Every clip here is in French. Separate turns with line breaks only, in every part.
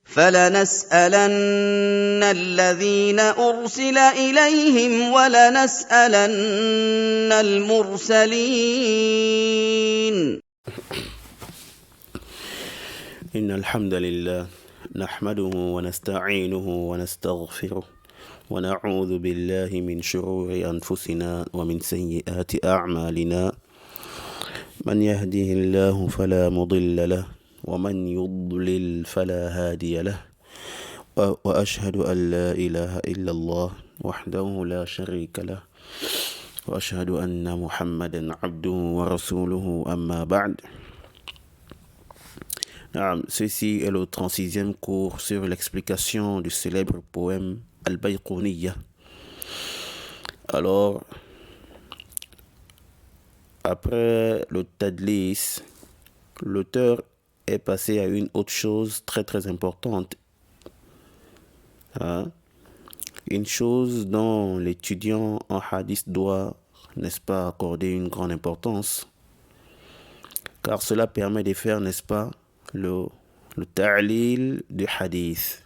فَلَنَسْأَلَنَّ الَّذِينَ أُرْسِلَ إِلَيْهِمْ وَلَنَسْأَلَنَّ الْمُرْسَلِينَ
إن الحمد لله نحمده ونستعينه ونستغفره ونعوذ بالله من شرور أنفسنا ومن سيئات أعمالنا من يهده الله فلا مضل له ومن يضلل فلا هادي له وأشهد أن لا إله إلا الله وحده لا شريك له وأشهد أن محمدا عبده ورسوله أما بعد. Ceci est le 36e cours sur l'explication du célèbre poème Al-Bayqouniyya. Alors, après le tadlis, l'auteur est passé à une autre chose très très importante. Une chose dont l'étudiant en hadith doit, n'est-ce pas, accorder une grande importance. Car cela permet de faire, n'est-ce pas, le ta'lil du hadith.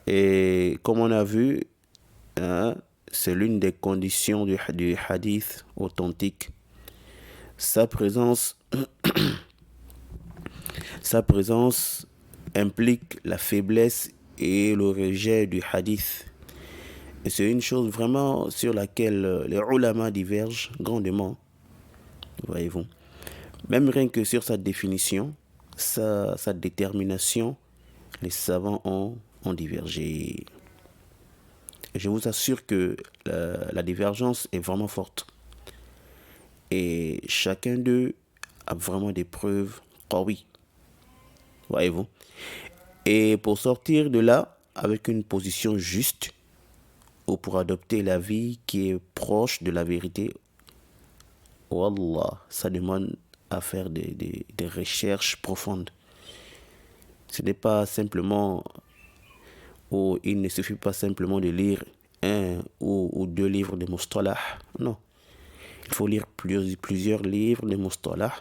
Et comme on a vu, c'est l'une des conditions du hadith authentique. Sa présence implique la faiblesse et le rejet du hadith. Et c'est une chose vraiment sur laquelle les ulama divergent grandement. Voyez-vous. Même rien que sur sa définition, sa détermination, les savants ont divergé. Et je vous assure que la divergence est vraiment forte. Et chacun d'eux a vraiment des preuves qawi. Voyez-vous. Et pour sortir de là avec une position juste, ou pour adopter la vie qui est proche de la vérité, wallah, ça demande à faire des recherches profondes. Ce n'est pas simplement, ou il ne suffit pas simplement de lire un ou deux livres de mustalah. Non. Il faut lire plusieurs livres de mustalah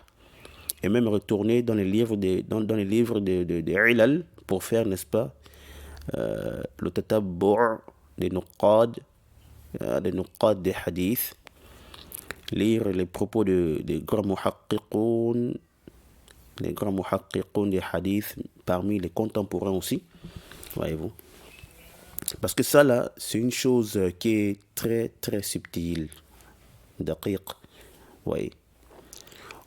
et même retourner dans les livres de ilal pour faire, n'est-ce pas, le tatabbu' des nuqad des hadiths, lire les propos des grands muhaqqiqoun, des hadiths parmi les contemporains aussi, voyez-vous. Parce que ça là, c'est une chose qui est très très subtile, daqiq, voyez.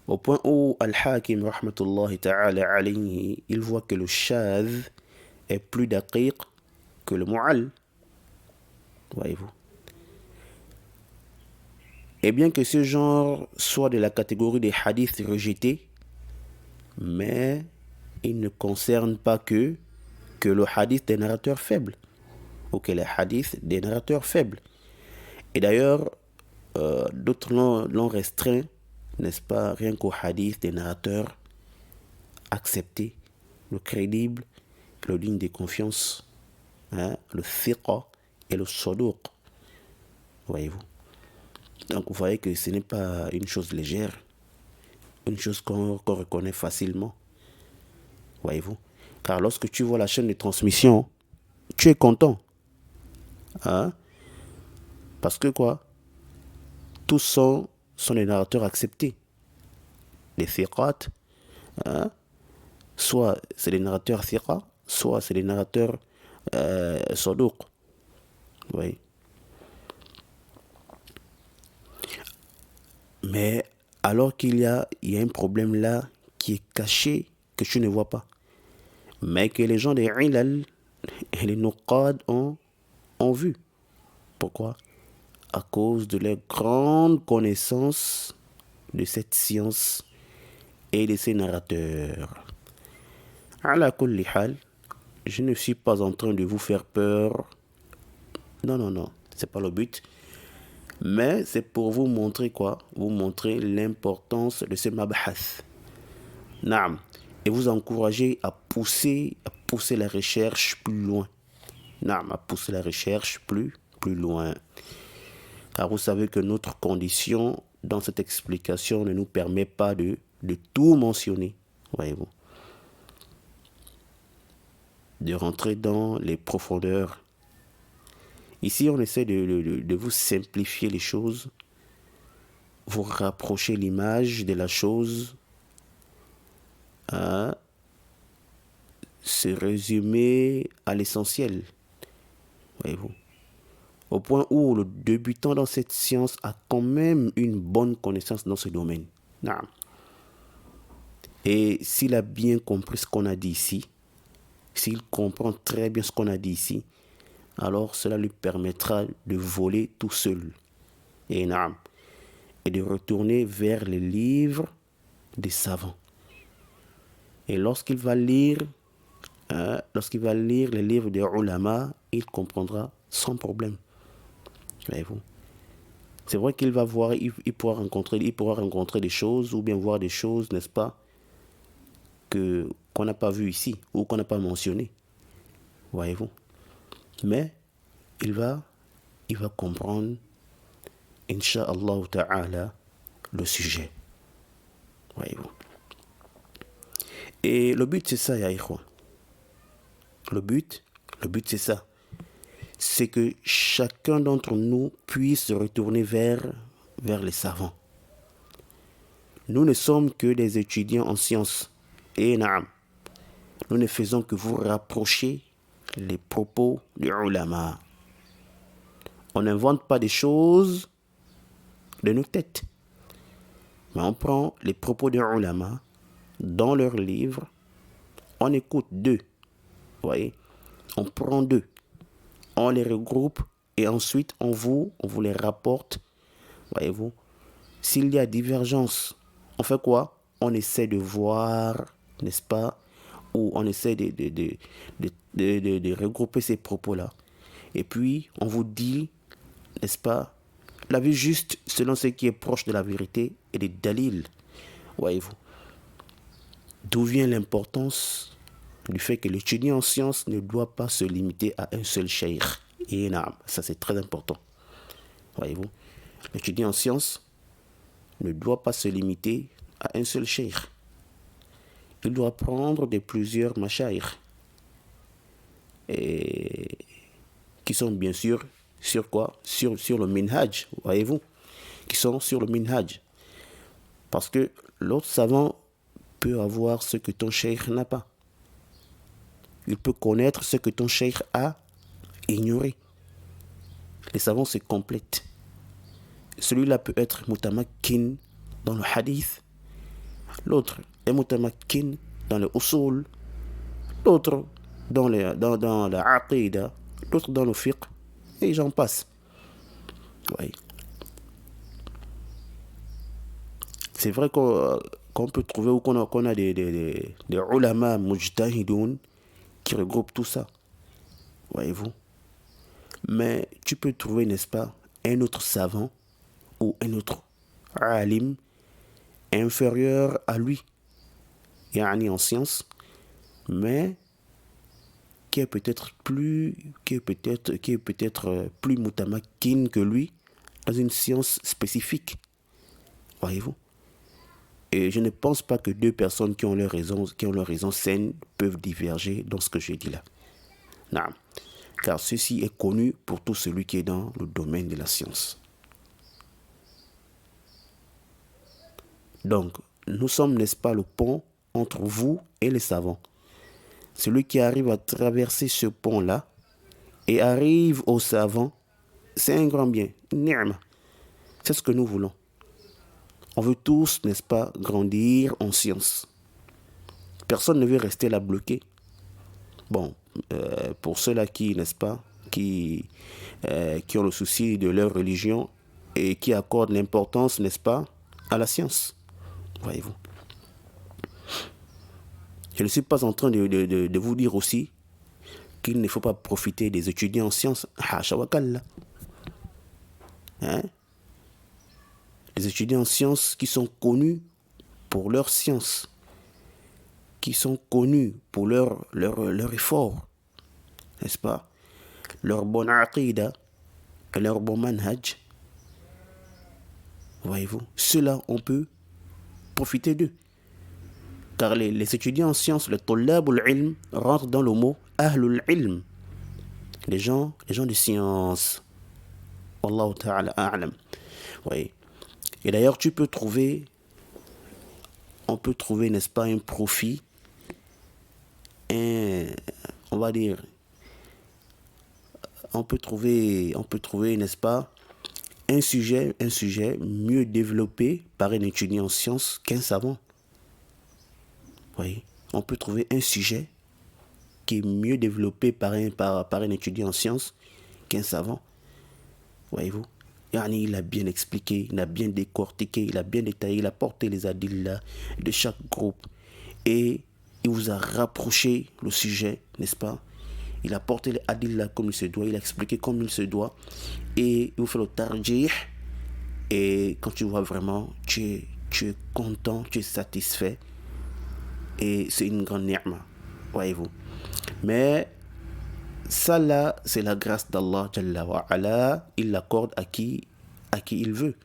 Au point où Al-Hakim rahmatullahi ta'ala alayhi, il voit que le shadh est plus daqiq que le mu'all, voyez-vous. Et bien que ce genre soit de la catégorie des hadiths rejetés, mais il ne concerne pas que le hadith des narrateurs faibles, ou que les hadiths des narrateurs faibles. Et d'ailleurs, d'autres l'ont restreint, n'est-ce pas, rien qu'au hadith des narrateurs acceptés, le crédible, le digne de confiance, le thiqa et le saduq, voyez-vous. Donc vous voyez que ce n'est pas une chose légère, une chose qu'on reconnaît facilement, voyez-vous. Car lorsque tu vois la chaîne de transmission, tu es content. Parce que quoi? Tous sont des narrateurs acceptés. Les thiqat, soit c'est des narrateurs thiqa, soit c'est des narrateurs saduq. Vous voyez. Mais alors qu'il y a un problème là qui est caché, que tu ne vois pas, mais que les gens des ilal et les nuqad ont vu. Pourquoi? À cause de leur grande connaissance de cette science et de ces narrateurs. Ala kulli hal, je ne suis pas en train de vous faire peur. Non, c'est pas le but. Mais c'est pour vous montrer quoi? Vous montrer l'importance de ce mabhath. Naam. Et vous encourager à pousser la recherche plus loin. Naam, à pousser la recherche plus loin. Car vous savez que notre condition dans cette explication ne nous permet pas de tout mentionner. Voyez-vous. de rentrer dans les profondeurs. Ici, on essaie de vous simplifier les choses, vous rapprocher l'image de la chose, à se résumer à l'essentiel, voyez-vous. Au point où le débutant dans cette science a quand même une bonne connaissance dans ce domaine. Naam. Et s'il a bien compris ce qu'on a dit ici, s'il comprend très bien ce qu'on a dit ici, alors cela lui permettra de voler tout seul. Et naam. Et de retourner vers les livres des savants. Et lorsqu'il va lire les livres des ulama, il comprendra sans problème. Voyez-vous. C'est vrai qu'il va voir, il pourra rencontrer des choses ou bien voir des choses, n'est-ce pas, qu'on n'a pas vu ici ou qu'on n'a pas mentionné. Voyez-vous. Mais il va comprendre, Inch'Allah Ta'ala, le sujet. Voyez-vous. Et le but, c'est ça, ya ikhwan. Le but, c'est ça. C'est que chacun d'entre nous puisse se retourner vers les savants. Nous ne sommes que des étudiants en sciences. Et naam, nous ne faisons que vous rapprocher les propos du ulama. On n'invente pas des choses de nos têtes. Mais on prend les propos des ulama dans leurs livres, on écoute deux. Vous voyez, on prend deux, on les regroupe et ensuite on vous les rapporte. Voyez-vous, s'il y a divergence, on fait quoi? On essaie de voir, n'est-ce pas, ou on essaie de regrouper ces propos-là. Et puis, on vous dit, n'est-ce pas, la vie juste selon ce qui est proche de la vérité et des dalils. Voyez-vous, d'où vient l'importance du fait que l'étudiant en sciences ne doit pas se limiter à un seul cheikh. Et ça c'est très important. Voyez-vous, l'étudiant en sciences ne doit pas se limiter à un seul cheikh. Il doit prendre de plusieurs mashaykh. Et qui sont bien sûr sur quoi? Sur le minhaj, voyez-vous, qui sont sur le minhaj. Parce que l'autre savant peut avoir ce que ton cheikh n'a pas. Il peut connaître ce que ton cheikh a ignoré. Les savants se complètent. Celui-là peut être mutamakkin dans le hadith, l'autre est mutamakkin dans le usul, l'autre dans la aqida, l'autre dans le fiqh, et j'en passe. Oui. C'est vrai qu'on peut trouver ou qu'on a des ulama mujtahidoun qui regroupent tout ça. Voyez-vous. Mais tu peux trouver, n'est-ce pas, un autre savant ou un autre alim inférieur à lui, yani en science, mais qui est peut-être plus mutamakin que lui dans une science spécifique. Voyez-vous. Et je ne pense pas que deux personnes qui ont leur raison saine peuvent diverger dans ce que j'ai dit là. Non. Car ceci est connu pour tout celui qui est dans le domaine de la science. Donc, nous sommes, n'est-ce pas, le pont entre vous et les savants. Celui qui arrive à traverser ce pont-là et arrive aux savants, c'est un grand bien. Ni'ma. C'est ce que nous voulons. On veut tous, n'est-ce pas, grandir en science. Personne ne veut rester là bloqué. Bon, pour ceux-là qui, n'est-ce pas, qui ont le souci de leur religion et qui accordent l'importance, n'est-ce pas, à la science. Voyez-vous. Je ne suis pas en train de vous dire aussi qu'il ne faut pas profiter des étudiants en sciences. Hein? Les étudiants en sciences qui sont connus pour leur science, qui sont connus pour leur effort, n'est-ce pas? Leur bonne aqida et leur bon manhaj. Voyez-vous, ceux-là, on peut profiter d'eux. Car les étudiants en sciences, le tollab ou l'ilm, rentrent dans le mot ahlul ilm, les gens de science. Wallahu ta'ala a'lam. Oui. Et d'ailleurs, on peut trouver, n'est-ce pas, un profit, on va dire, on peut trouver, n'est-ce pas, un sujet mieux développé par un étudiant en sciences qu'un savant. Oui. On peut trouver un sujet qui est mieux développé par un étudiant en sciences qu'un savant. Voyez-vous? Yani, il a bien expliqué, il a bien décortiqué, il a bien détaillé, il a porté les adillas de chaque groupe et il vous a rapproché le sujet, n'est-ce pas? Il a porté les adillas comme il se doit, il a expliqué comme il se doit et il vous fait le tarjih et quand tu vois vraiment, tu es content, tu es satisfait et c'est une grande ni'ma, voyez-vous? Mais ça là, c'est la grâce d'Allah Jalla wa Ala, il l'accorde à qui il veut.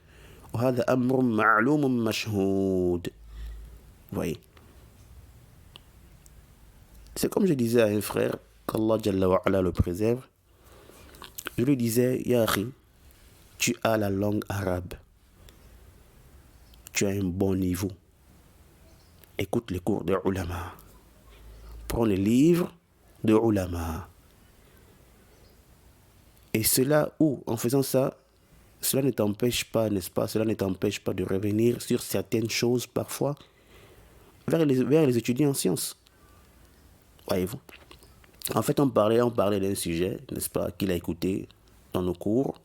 وهذا أمر معلوم مشهود. Voyez. C'est comme je disais à un frère, qu'Allah Jalla wa Ala le préserve. Je lui disais, Ya akhi, tu as la langue arabe. Tu as un bon niveau. Écoute les cours de ulama. Prends les livres de ulama. Et cela, en faisant ça, cela ne t'empêche pas, n'est-ce pas, cela ne t'empêche pas de revenir sur certaines choses parfois vers les étudiants en sciences. Voyez-vous. En fait, on parlait d'un sujet, n'est-ce pas, qu'il a écouté dans nos cours,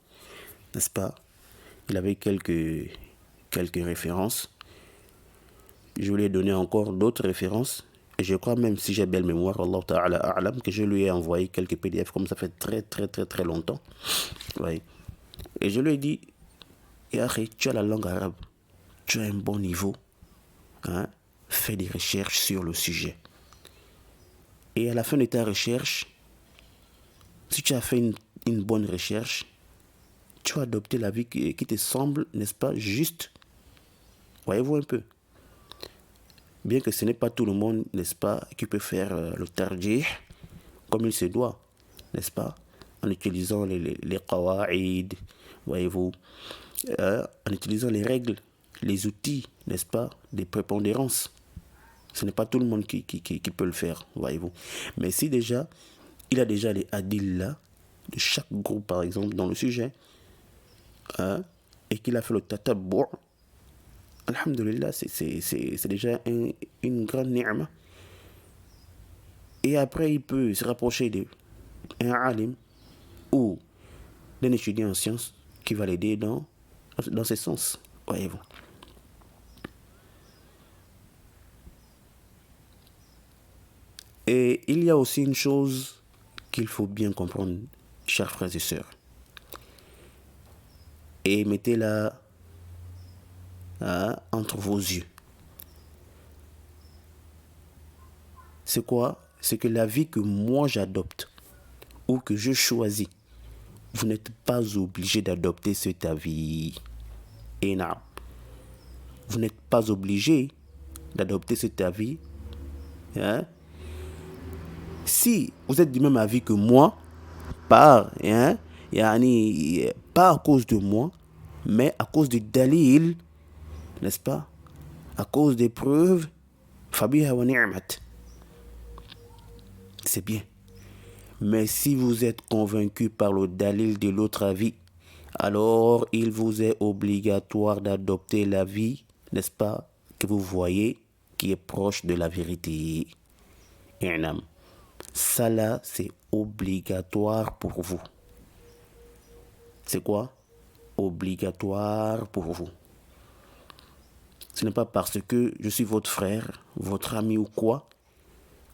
n'est-ce pas. Il avait quelques références. Je lui ai donné encore d'autres références. Et je crois même, si j'ai belle mémoire, Allah Ta'ala A'lam, que je lui ai envoyé quelques PDF, comme ça fait très longtemps. Ouais. Et je lui ai dit, Yahé, tu as la langue arabe, tu as un bon niveau, hein? Fais des recherches sur le sujet. Et à la fin de ta recherche, si tu as fait une bonne recherche, tu vas adopter la vie qui te semble, n'est-ce pas, juste. Voyez-vous un peu. Bien que ce n'est pas tout le monde, n'est-ce pas, qui peut faire le tarjih comme il se doit, n'est-ce pas, en utilisant les qawa'id, voyez-vous, en utilisant les règles, les outils, n'est-ce pas, des prépondérances. Ce n'est pas tout le monde qui peut le faire, voyez-vous. Mais si déjà, il a déjà les adillas de chaque groupe, par exemple, dans le sujet, et qu'il a fait le tatabbu', alhamdulillah, c'est déjà une grande ni'ma. Et après, il peut se rapprocher d'un alim ou d'un étudiant en sciences qui va l'aider dans ce sens, voyez-vous. Et il y a aussi une chose qu'il faut bien comprendre, chers frères et sœurs. Et mettez-la entre vos yeux. C'est quoi? C'est que la vie que moi j'adopte ou que je choisis, vous n'êtes pas obligé d'adopter cet avis. Et non. Vous n'êtes pas obligé d'adopter cet avis. Hein? Si vous êtes du même avis que moi, pas à cause de moi, mais à cause du dalil, n'est-ce pas? À cause des preuves, fabiha wa ni'mat. C'est bien. Mais si vous êtes convaincu par le dalil de l'autre avis, alors il vous est obligatoire d'adopter l'avis, n'est-ce pas, que vous voyez qui est proche de la vérité. I'nam. Ça là, c'est obligatoire pour vous. C'est quoi? Obligatoire pour vous. Ce n'est pas parce que je suis votre frère, votre ami ou quoi,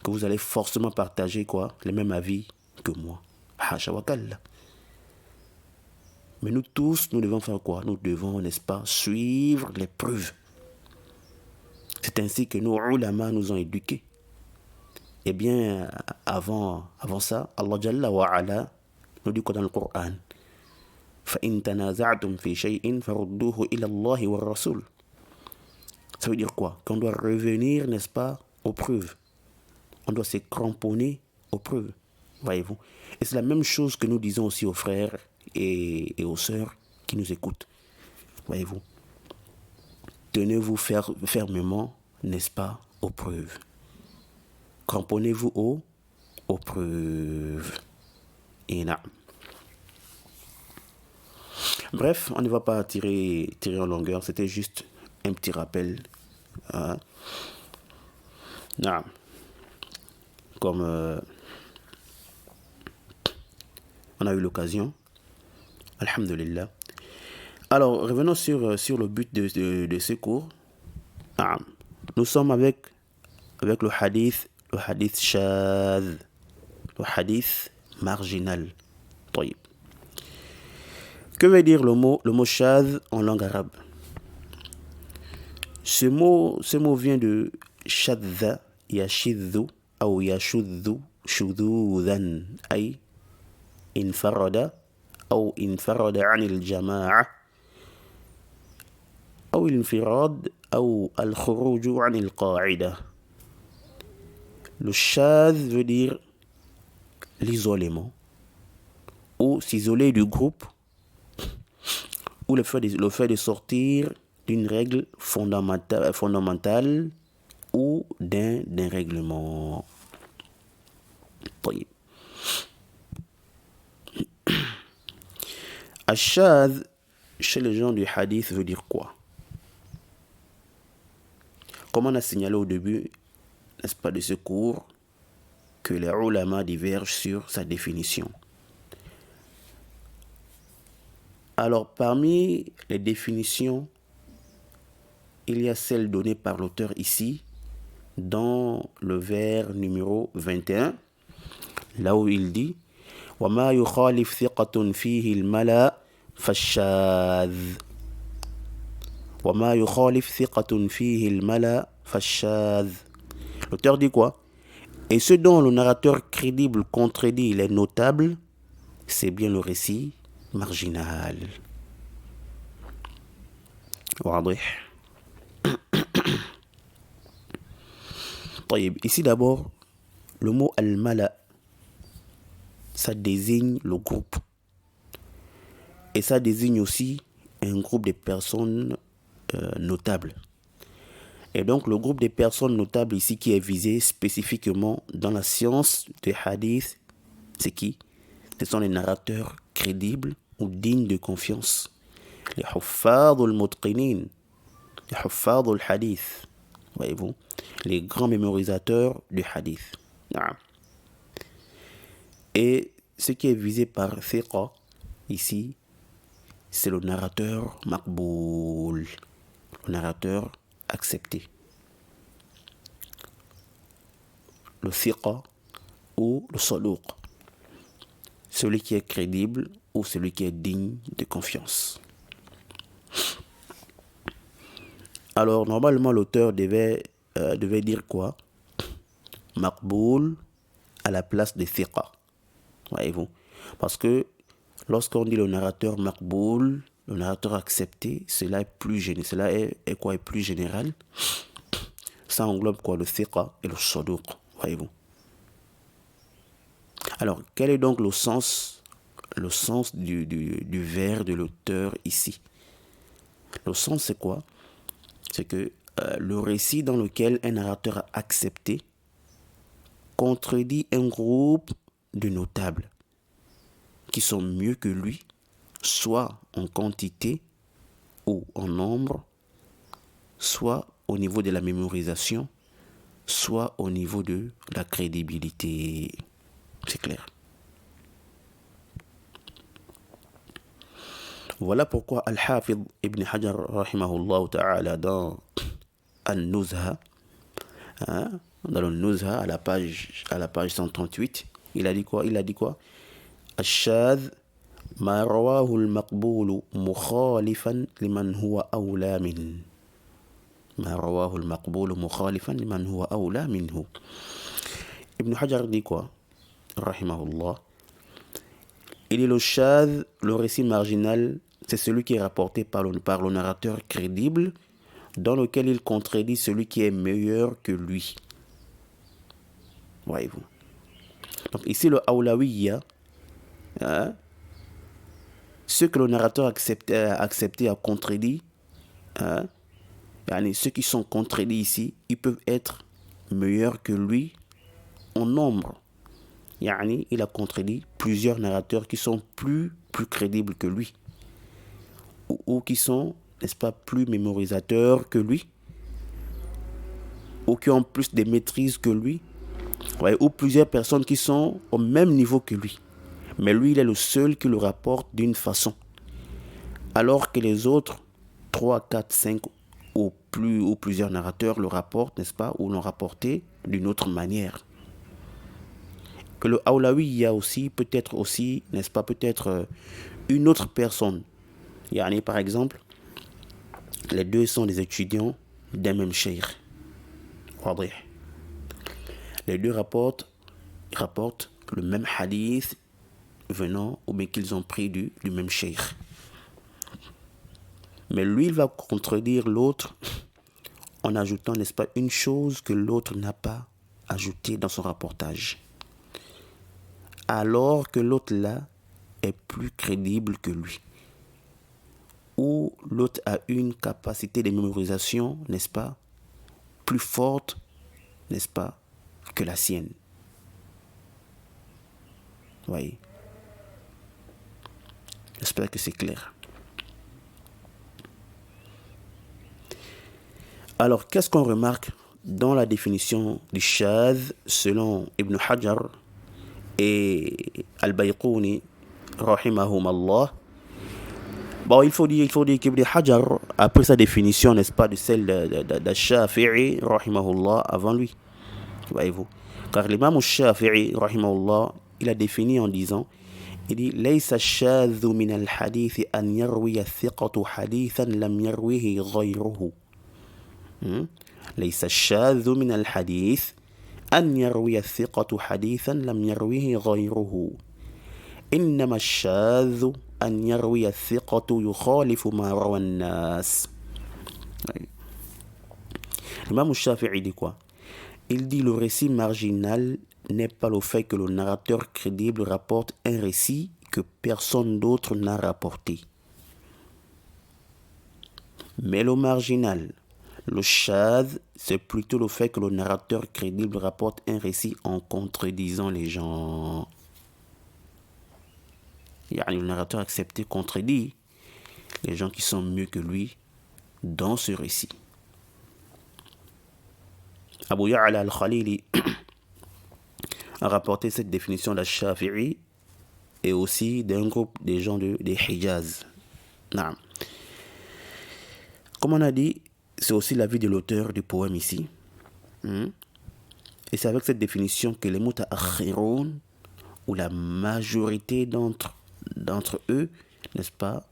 que vous allez forcément partager quoi, les mêmes avis que moi. Hasha wa kalla. Mais nous tous, nous devons faire quoi? Nous devons, n'est-ce pas, suivre les preuves. C'est ainsi que nos ulama nous ont éduqués. Eh bien, avant ça, Allah Jalla wa Ala nous dit quoi dans le Coran? فَإِن تَنَازَعْتُمْ فِي شَيْءٍ فَرُدُّوهُ إِلَى اللَّهِ وَالرَّسُولِ. Ça veut dire quoi? Qu'on doit revenir, n'est-ce pas, aux preuves. On doit se cramponner aux preuves. Voyez-vous. Et c'est la même chose que nous disons aussi aux frères et aux sœurs qui nous écoutent. Voyez-vous. Tenez-vous fermement, n'est-ce pas, aux preuves. Cramponnez-vous aux preuves. Et là. Bref, on ne va pas tirer en longueur. C'était juste un petit rappel. Hein. Comme on a eu l'occasion. Alhamdulillah. Alors, revenons sur le but de ce cours. Nous sommes avec le hadith shadh, le hadith marginal. طيب. Que veut dire le mot shadh en langue arabe? Ce mot vient de shadha, yashidhu, ou yashudhu, shudhudan, ay infarada, ou infarada anil jama'a, ou l'infirad, ou al-khuruju anil qa'ida. Le shadh veut dire l'isolement, ou s'isoler du groupe, ou le fait de sortir d'une règle fondamentale ou d'un règlement. Ashadh, chez les gens du hadith, veut dire quoi? Comme on a signalé au début, n'est-ce pas, de ce cours, que les ulama divergent sur sa définition. Alors, parmi les définitions, il y a celle donnée par l'auteur ici, dans le vers numéro 21, là où il dit « وَمَا يُخَالِفْ ثِقَةٌ فِيهِ الْمَلَأ فَالشَّاذ » وَمَا يُخَالِفْ ثِقَةٌ فِيهِ الْمَلَأ فَالشَّاذ. L'auteur dit quoi? Et ce dont le narrateur crédible contredit les notables, c'est bien le récit marginal. واضح. طيب, ici d'abord, le mot al-mala, ça désigne le groupe. Et ça désigne aussi un groupe de personnes notables. Et donc, le groupe de personnes notables ici qui est visé spécifiquement dans la science des hadiths, c'est qui? Ce sont les narrateurs crédibles ou dignes de confiance. Les huffaz al-mutqinin, les huffaz al-hadith. Voyez-vous, les grands mémorisateurs du hadith. Et ce qui est visé par thiqa ici, c'est le narrateur maqboul, le narrateur accepté. Le thiqa ou le saduq, celui qui est crédible ou celui qui est digne de confiance. Alors, normalement, l'auteur devait dire quoi? Maqboul à la place de thiqa. Voyez-vous? Parce que lorsqu'on dit le narrateur maqboul, le narrateur accepté, cela est plus général. Ça englobe quoi? Le thiqa et le saduq. Voyez-vous? Alors, quel est donc le sens du vers de l'auteur ici? Le sens, c'est quoi? C'est que le récit dans lequel un narrateur accepté contredit un groupe de notables qui sont mieux que lui, soit en quantité ou en nombre, soit au niveau de la mémorisation, soit au niveau de la crédibilité. C'est clair. Voilà pourquoi Al-Hafidh Ibn Hajar rahimahullah ta'ala dans Al-Nuzha, dans le Nuzha à la page 138, il a dit quoi? Al-Shadh ma rawahu al-maqboul mukhalifan liman huwa awla min. Ma rawahu al-maqboul mukhalifan liman huwa awla minhu. Ibn Hajar dit quoi? Rahimahullah. Il est le shadh, le récit marginal, c'est celui qui est rapporté par le narrateur crédible, dans lequel il contredit celui qui est meilleur que lui. Voyez-vous. Donc ici, le awlawiyya, hein, ce que le narrateur a accepté, a contredit, hein, ceux qui sont contredits ici, ils peuvent être meilleurs que lui en nombre. Il a contredit plusieurs narrateurs qui sont plus crédibles que lui, ou qui sont, n'est-ce pas, plus mémorisateurs que lui, ou qui ont plus de maîtrise que lui, ouais, ou plusieurs personnes qui sont au même niveau que lui. Mais lui, il est le seul qui le rapporte d'une façon. Alors que les autres, 3, 4, 5 ou plusieurs narrateurs le rapportent, n'est-ce pas, ou l'ont rapporté d'une autre manière. Que le awlawiyya aussi, peut-être aussi, n'est-ce pas, peut-être une autre personne. Par exemple, les deux sont des étudiants d'un même cheikh. Les deux rapportent le même hadith venant, ou bien qu'ils ont pris du même cheikh. Mais lui, il va contredire l'autre en ajoutant, n'est-ce pas, une chose que l'autre n'a pas ajoutée dans son rapportage. Alors que l'autre là est plus crédible que lui. Ou l'autre a une capacité de mémorisation, n'est-ce pas, plus forte, n'est-ce pas, que la sienne. Voyez. J'espère que c'est clair. Alors, qu'est-ce qu'on remarque dans la définition du shadh selon Ibn Hajar et Al-Bayquni, rahimahumallah? Bon, il faut dire qu'Ibn Hajar a pris sa définition, n'est-ce pas, de celle de Shafi'i, rahimahullah, avant lui. Voyez-vous. Car l'imam Shafi'i, rahimahullah, il a défini en disant, il dit, ليس الشاذ من الحديث أن يروي الثقة حديثا لم يرويه غيره. ليس الشاذ من الحديث أن يروي الثقة حديثا لم يرويه غيره. إنما الشاذ أن يروي الثقة يخالف ما روى الناس. L'imam Shafi'i dit quoi? Il dit le récit marginal n'est pas le fait que le narrateur crédible rapporte un récit que personne d'autre n'a rapporté. Mais le marginal, le shadh, c'est plutôt le fait que le narrateur crédible rapporte un récit en contredisant les gens. Le narrateur accepté contredit les gens qui sont mieux que lui dans ce récit. Abu Ya'la al-Khalili a rapporté cette définition d'Ash-Shafi'i et aussi d'un groupe des gens des Hijaz. Naam. Comme on a dit, c'est aussi l'avis de l'auteur du poème ici. Et c'est avec cette définition que les muta'akhirun, ou la majorité d'entre eux, n'est-ce pas,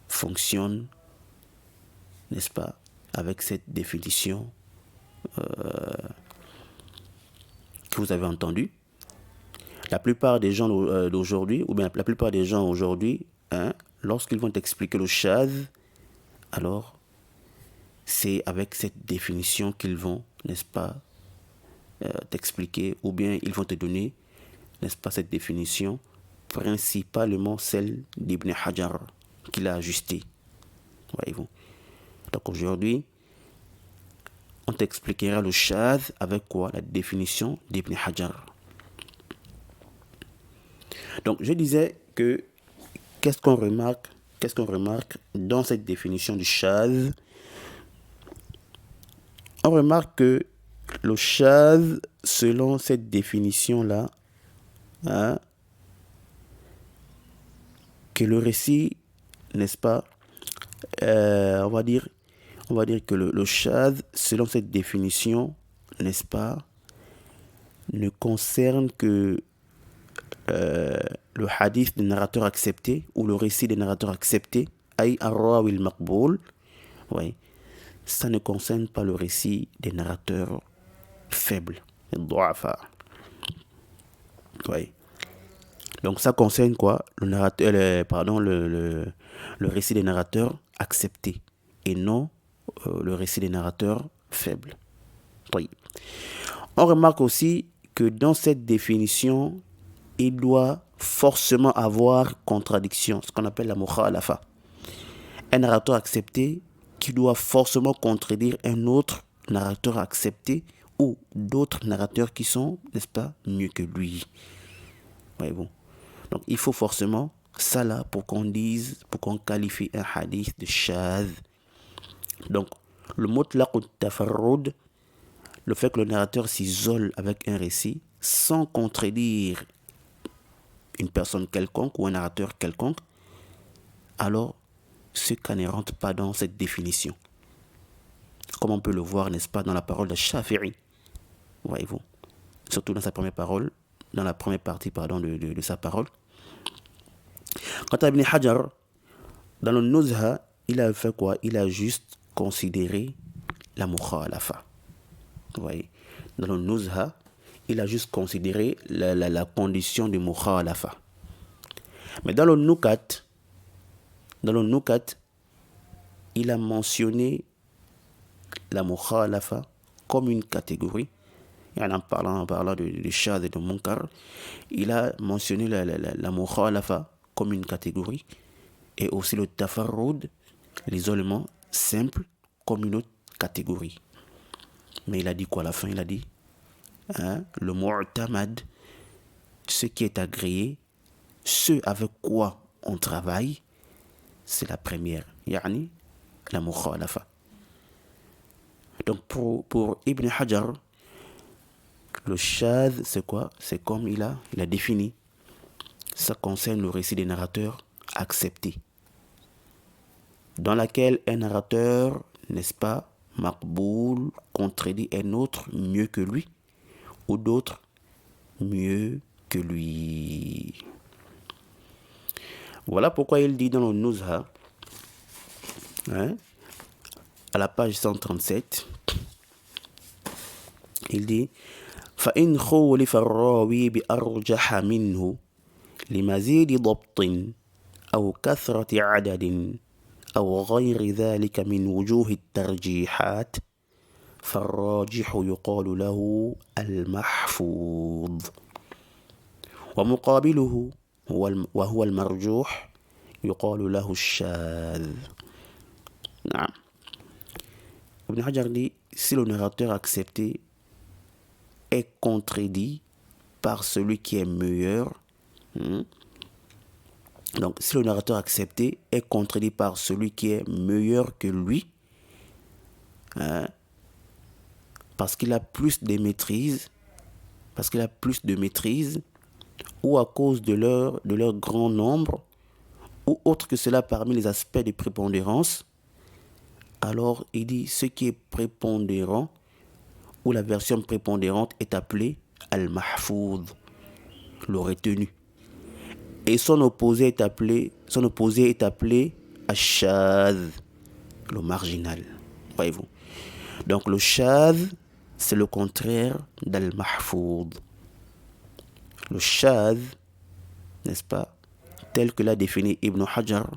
fonctionnent, n'est-ce pas, avec cette définition que vous avez entendue. La plupart des gens d'aujourd'hui, ou bien la plupart des gens aujourd'hui, lorsqu'ils vont expliquer le shadh, alors c'est avec cette définition qu'ils vont, n'est-ce pas, t'expliquer, ou bien ils vont te donner, n'est-ce pas, cette définition, principalement celle d'Ibn Hajar, qu'il a ajustée. Voyez-vous. Donc aujourd'hui, on t'expliquera le shadh avec quoi? La définition d'Ibn Hajar. Donc je disais que qu'est-ce qu'on remarque dans cette définition du shadh? On remarque que le shadh, selon cette définition-là, que le récit, n'est-ce pas, on va dire que le shadh, selon cette définition, n'est-ce pas, ne concerne que le hadith des narrateurs acceptés, ou le récit des narrateurs acceptés, ay ar-rawi al-maqboul, oui, ça ne concerne pas le récit des narrateurs faibles, du'afa. Oui. Donc ça concerne quoi? Le récit des narrateurs acceptés, et non le récit des narrateurs faibles. Oui. On remarque aussi que dans cette définition, il doit forcément avoir contradiction, ce qu'on appelle la mukhalafa. Un narrateur accepté qui doit forcément contredire un autre narrateur accepté ou d'autres narrateurs qui sont, n'est-ce pas, mieux que lui. Ouais, bon. Donc il faut forcément ça là pour qu'on qualifie un hadith de shadh. Donc le mutlaq tafarrud, le fait que le narrateur s'isole avec un récit sans contredire une personne quelconque ou un narrateur quelconque, alors ce cas ne rentre pas dans cette définition. Comme on peut le voir, n'est-ce pas, dans la parole de Shafi'i. Voyez-vous. Surtout dans sa première parole, dans la première partie, de sa parole. Quant à Ibn Hajar, dans le Nuzha, il a fait quoi? Il a juste considéré la mukhalafa. Vous voyez? Dans le Nuzha, il a juste considéré la condition de mukhalafa. Mais dans le Nukat, il a mentionné la mukhalafa comme une catégorie. Et en parlant de shadh et de munkar, il a mentionné la mukhalafa comme une catégorie et aussi le tafarrud, l'isolement simple, comme une autre catégorie. Mais il a dit quoi à la fin? Il a dit le mu'tamad, ce qui est agréé, ce avec quoi on travaille, c'est la première, yani la mukhalafa. Donc pour Ibn Hajar, le shadh, c'est quoi? C'est comme il a défini. Ça concerne le récit des narrateurs acceptés, dans laquelle un narrateur, n'est-ce pas, maqboul, contredit un autre mieux que lui, ou d'autres mieux que lui. Voilà pourquoi il dit dans le Nuzha, à la page 137, il dit فإن خولف الراوي بأرجح منه لمزيد ضبط أو كثرة عدد أو غير ذلك من وجوه الترجيحات فالراجح يقال له المحفوظ ومقابله وهو المرجوح يقال له الشاذ. نعم. Ibn Hajar dit, si le narrateur accepté est contredit par celui qui est meilleur, donc si le narrateur accepté est contredit par celui qui est meilleur que lui, parce qu'il a plus de maîtrise, ou à cause de leur grand nombre, ou autre que cela parmi les aspects de prépondérance, alors il dit ce qui est prépondérant, ou la version prépondérante est appelée al-mahfouz, le retenu. Et son opposé est appelé ash-shadh, le marginal. Voyez-vous. Donc le shadh, c'est le contraire d'al-mahfouz. Le shadh, n'est-ce pas, tel que l'a défini Ibn Hajar,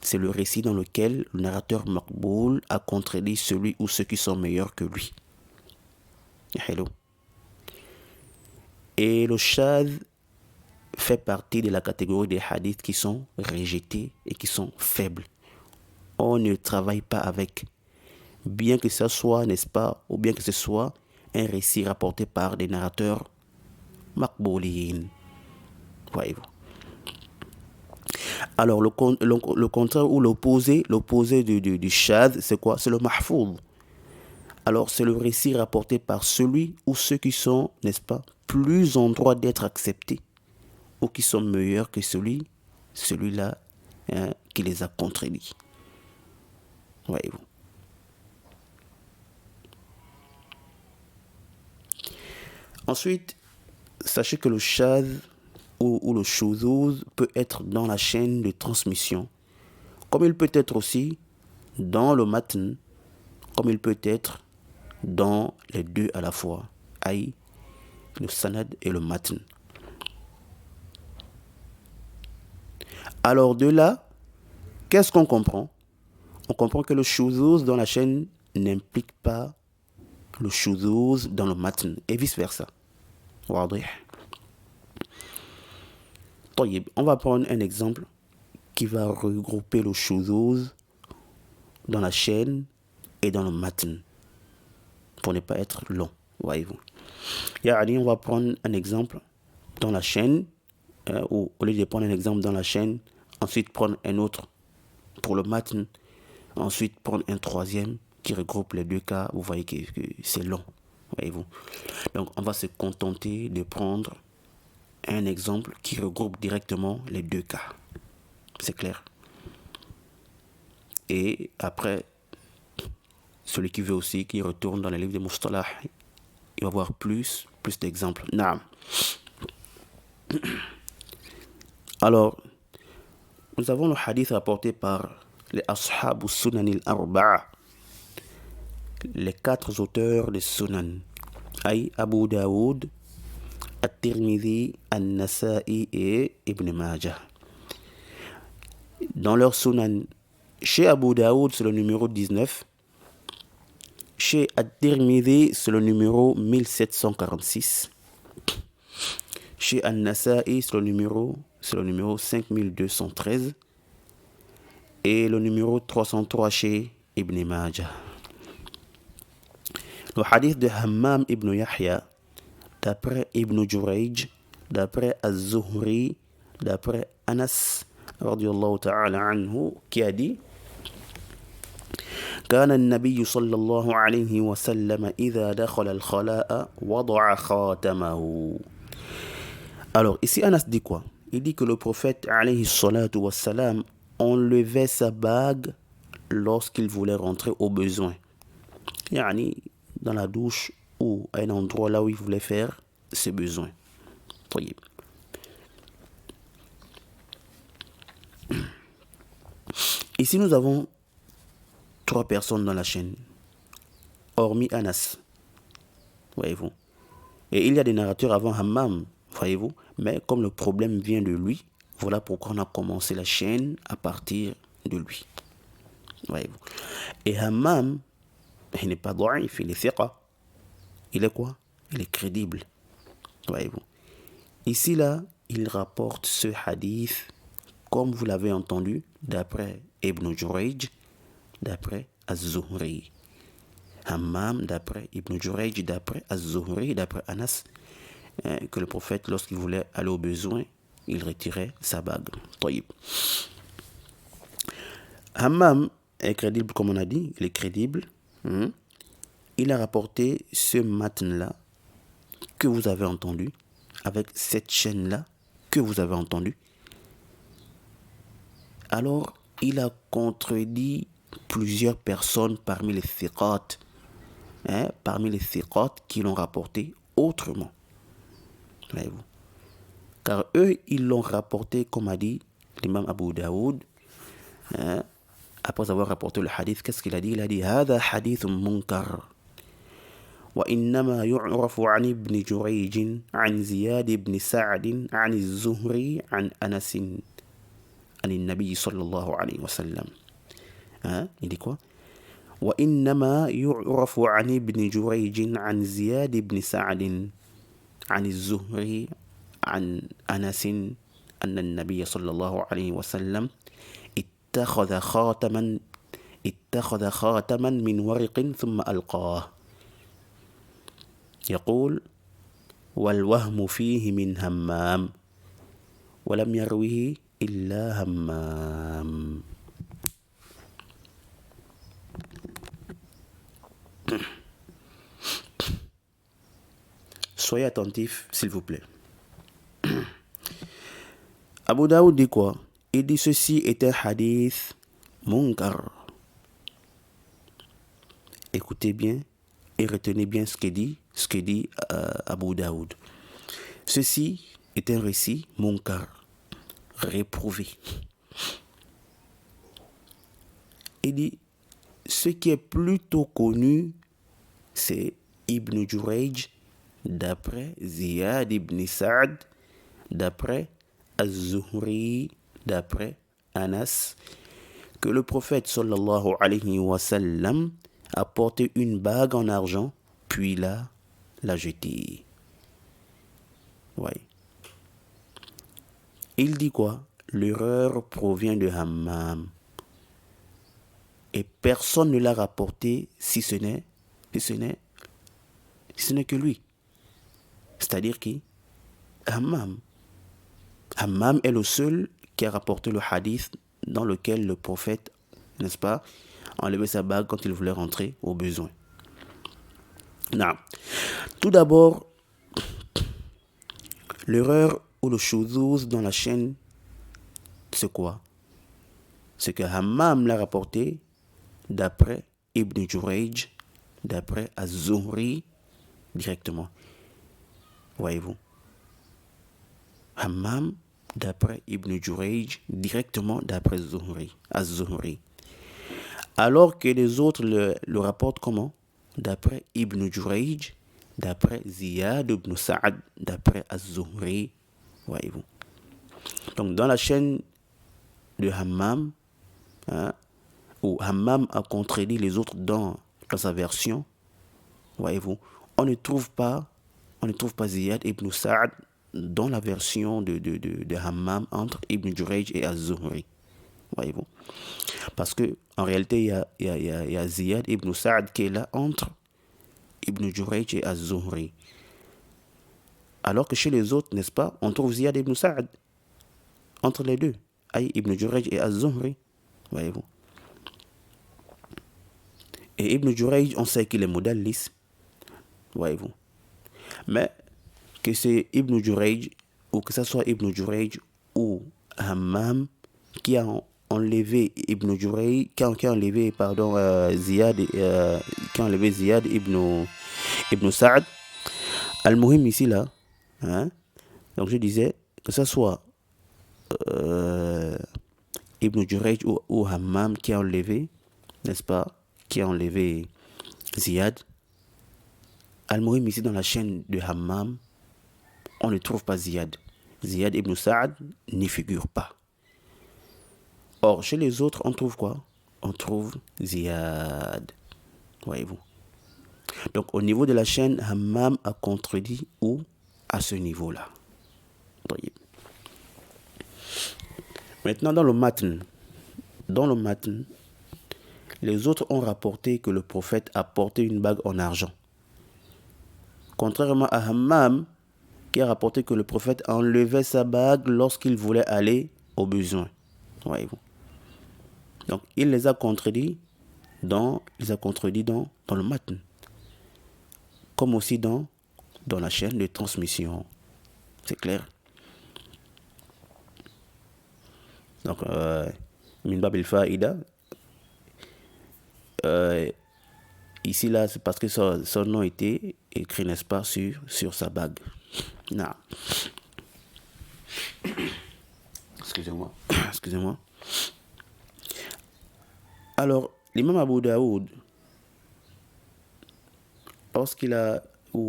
c'est le récit dans lequel le narrateur maqboul a contredit celui ou ceux qui sont meilleurs que lui. Hello. Et le shadh fait partie de la catégorie des hadiths qui sont rejetés et qui sont faibles. On ne travaille pas avec, bien que ça soit, n'est-ce pas, ou bien que ce soit un récit rapporté par des narrateurs maqboulin. Voyez-vous. Alors le contraire ou l'opposé du shadh, c'est quoi? C'est le mahfouz. Alors c'est le récit rapporté par celui ou ceux qui sont, n'est-ce pas, plus en droit d'être acceptés, ou qui sont meilleurs que celui-là qui les a contredits. Voyez-vous. Ensuite, sachez que le shadh ou le shuzuz peut être dans la chaîne de transmission, comme il peut être aussi dans le matn, comme il peut être dans les deux à la fois, aïe, le sanad et le matn. Alors de là, qu'est-ce qu'on comprend? On comprend que le shuzuz dans la chaîne n'implique pas le shuzuz dans le matn, et vice versa. واضح. طيب, on va prendre un exemple qui va regrouper le shuzuz dans la chaîne et dans le matn pour ne pas être long, voyez-vous. Yani, on va prendre un exemple dans la chaîne, ou au lieu de prendre un exemple dans la chaîne, ensuite prendre un autre pour le matn, ensuite prendre un troisième qui regroupe les deux cas. Vous voyez que c'est long, voyez-vous. Donc on va se contenter de prendre un exemple qui regroupe directement les deux cas. C'est clair. Et après, celui qui veut aussi, qui retourne dans les livres de Mustalah, il va voir plus d'exemples. Naam. Alors, nous avons le hadith rapporté par les Ashab Sunan al-Arba'a, les 4 auteurs de Sunan, Aïe Abu Daoud, At-Tirmidhi, An-Nasa'i et Ibn Majah. Dans leur Sunan, chez Abu Daoud, c'est le numéro 19. Chez At-Tirmidhi, c'est le numéro 1746. Chez An-Nasa'i, c'est le numéro 5213. Et le numéro 303 chez Ibn Majah. Le hadith de Hammam ibn Yahya, d'après Ibn Jurayj, d'après Az-Zuhri, d'après Anas, radiyallahu ta'ala anhu, qui a dit: كان النبي صلى الله عليه وسلم إذا دخل الخلاء وضع خاتمه. Alors ici Anas dit quoi? Il dit que le prophète alayhi salatu wassalam enlevait sa bague lorsqu'il voulait rentrer au besoin. Yani dans la douche ou à un endroit là où il voulait faire ses besoins. Voyez. Ici nous avons 3 personnes dans la chaîne, hormis Anas, voyez-vous. Et il y a des narrateurs avant Hammam, voyez-vous. Mais comme le problème vient de lui, voilà pourquoi on a commencé la chaîne à partir de lui, voyez-vous. Et Hammam, il n'est pas da'if, il est thiqa. Il est quoi? Il est crédible, voyez-vous. Ici là, il rapporte ce hadith, comme vous l'avez entendu, d'après Ibn Jurayj, d'après Az-Zuhri. Hammam d'après Ibn Jurayj, d'après Az-Zuhri, d'après Anas, que le prophète, lorsqu'il voulait aller au besoin, il retirait sa bague. Taïb. Hammam est crédible, comme on a dit, il est crédible. Il a rapporté ce matn-là que vous avez entendu, avec cette chaîne-là que vous avez entendu. Alors, il a contredit plusieurs personnes parmi les thiqat, qui l'ont rapporté autrement. Voyez-vous. Car eux, ils l'ont rapporté, comme a dit l'imam Abu Daoud, après avoir rapporté le hadith, qu'est-ce qu'il a dit? Il a dit: هذا حديث منكر وإنما يعرف عن ابن جريج عن زياد بن سعد عن الزهري عن أنس عن النبي صلى الله عليه وسلم. Il dit quoi? وإنما يعرف عن ابن جريج عن زياد بن سعد عن الزهري عن أنس أن النبي صلى الله عليه وسلم اتخذ خاتما من ورق ثم ألقاه يقول: والوهم فيه من همام ولم يروه إلا همام. Soyez attentifs, s'il vous plaît. Abu Daoud dit quoi? Il dit ceci est un hadith munkar. Écoutez bien et retenez bien ce que dit Abu Daoud. Ceci est un récit munkar, réprouvé. Il dit ce qui est plutôt connu, c'est Ibn Jurayj, d'après Ziyad ibn Sa'd, d'après Az-Zuhri, d'après Anas, que le prophète sallallahu alayhi wa sallam a porté une bague en argent, puis l'a jetée. Ouais. Il dit quoi? L'erreur provient de Hammam. Et personne ne l'a rapporté si ce n'est que lui. C'est-à-dire qui? Hammam. Hammam est le seul qui a rapporté le hadith dans lequel le prophète, n'est-ce pas, enlevait sa bague quand il voulait rentrer au besoin. Non. Tout d'abord, l'erreur ou le shuzuz dans la chaîne, c'est quoi? C'est que Hammam l'a rapporté d'après Ibn Jurayj, d'après Az-Zuhri directement. Voyez-vous? Hammam d'après Ibn Jurayj directement d'après Az-Zuhri. Alors que les autres le rapportent comment? D'après Ibn Jurayj, d'après Ziyad ibn Sa'ad, d'après Az-Zuhri. Voyez-vous? Donc dans la chaîne de Hammam, où Hammam a contredit les autres dans sa version, voyez-vous, on ne trouve pas Ziyad ibn Sa'ad dans la version de Hammam entre Ibn Jurayj et Az-Zuhri. Voyez-vous? Parce que en réalité, il y a Ziyad ibn Sa'ad qui est là entre Ibn Jurayj et Az-Zuhri. Alors que chez les autres, n'est-ce pas, on trouve Ziyad ibn Sa'ad entre les deux, Ibn Jurayj et Az-Zuhri. Voyez-vous? Et Ibn Jurayj, on sait qu'il est modallis. Voyez-vous? Mais que c'est Ibn Jurayj, ou que ce soit Ibn Jurayj ou Hammam qui a enlevé Ibn Jurayj, qui a enlevé Ziyad, qui a enlevé Ziyad ibn Sa'ad. Al-Muhim ici là, donc je disais que ce soit Ibn Jurayj ou Hammam qui a enlevé, n'est-ce pas, qui a enlevé Ziyad. Al-Muhim ici dans la chaîne de Hammam, on ne trouve pas Ziyad. Ziyad ibn Sa'ad n'y figure pas. Or, chez les autres, on trouve quoi? On trouve Ziyad. Voyez-vous? Donc, au niveau de la chaîne, Hammam a contredit où? À ce niveau-là. Voyez. Maintenant, dans le matn, les autres ont rapporté que le prophète a porté une bague en argent. Contrairement à Hammam, qui a rapporté que le prophète enlevait sa bague lorsqu'il voulait aller au besoin. Voyez-vous? Donc, il les a contredits dans le matn, comme aussi dans la chaîne de transmission. C'est clair? Donc, min bab al-fa'ida, ici là, c'est parce que son nom était écrit, n'est-ce pas, sur sa bague. Non. Excusez-moi. Alors, l'imam Abu Daoud,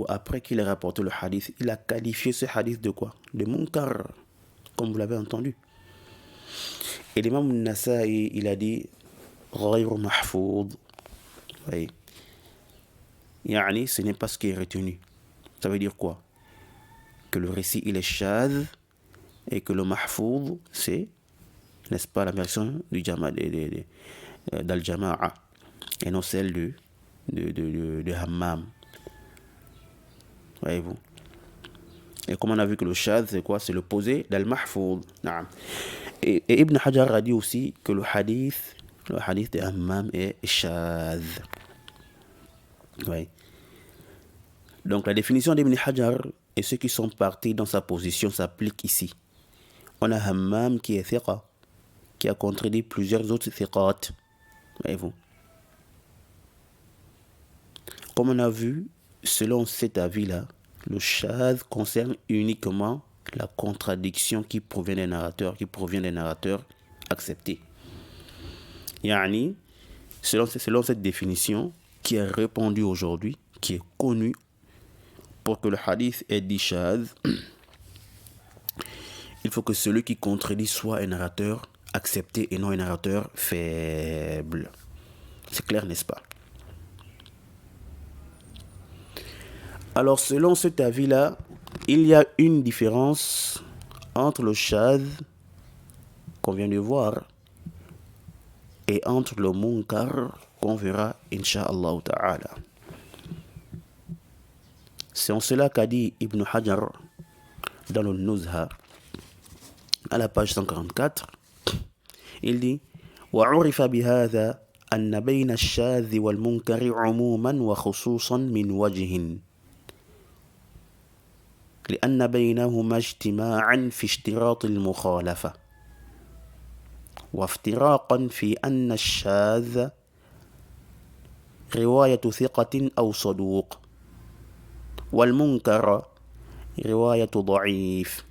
après qu'il ait rapporté le hadith, il a qualifié ce hadith de quoi? De munkar, comme vous l'avez entendu. Et l'imam Nasa'i, il a dit ghayr mahfoud. Oui. Yani, ce n'est pas ce qui est retenu. Ça veut dire quoi? Que le récit, il est shadh, et que le mahfoud, c'est, n'est-ce pas, la version d'Al-Jama'a, et non celle de Hammam. Voyez-vous? Et comme on a vu que le shadh, c'est quoi? C'est le posé d'Al-Mahfoud. Et Ibn Hajar a dit aussi que le hadith de Hammam est shadh. Oui. Donc la définition d'Ibn Hajar et ceux qui sont partis dans sa position s'appliquent ici. On a Hammam qui est thiqa, qui a contredit plusieurs autres thiqat. Voyez-vous? Comme on a vu, selon cet avis-là, le shadh concerne uniquement la contradiction qui provient des narrateurs acceptés. Yani, selon cette définition qui est répandue aujourd'hui, qui est connue, pour que le hadith ait dit shadh, il faut que celui qui contredit soit un narrateur accepté et non un narrateur faible. C'est clair, n'est-ce pas? Alors, selon cet avis-là, il y a une différence entre le shadh qu'on vient de voir et entre le munkar qu'on verra incha'Allah ta'ala. C'est en cela qu'a dit Ibn Hajar dans le Nuzha à la page 144. Il dit وعرف بهذا أن بين الشاذ والمنكر عموما وخصوصا من وجه لأن بينهما اجتماعا في اشتراط المخالفة وافتراقا في أن الشاذ رواية ثقة أو صدوق والمنكر رواية ضعيف